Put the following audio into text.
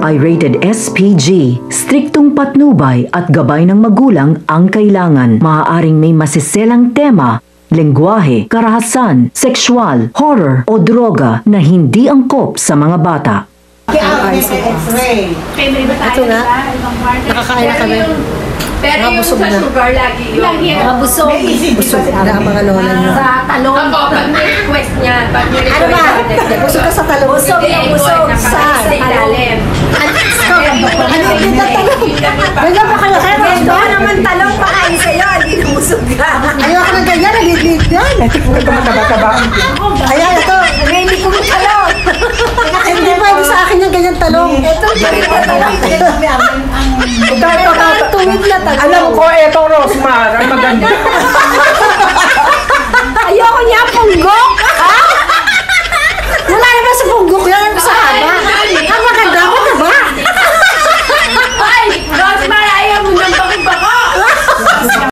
ay rated SPG. Striktong patnubay at gabay ng magulang ang kailangan. Maaaring may masiselang tema, lengguwahe, karahasan, sexual, horror o droga na hindi angkop sa mga bata. Ito nga, nakakain na kami. Pero yung sa sugar lagi yung Busog na ang mga lola nyo. sa talong. Ako, pag may-request niya, Ano ba? Busog ka sa talong. Busog sa ilalim. Ano yung talong? Ganyan pa kayo. Ito naman talong pakain sa'yo. Hindi na busog ka. Ayaw ka ng ganyan. Nagigit yan. Ayan, ito. Hindi ko yung talong. Hindi pa sa akin yung ganyan talong. Ito, talong. Tuwid na talong. Alam ko, etong Rosmar, ang maganda. Ayoko niya, punggo!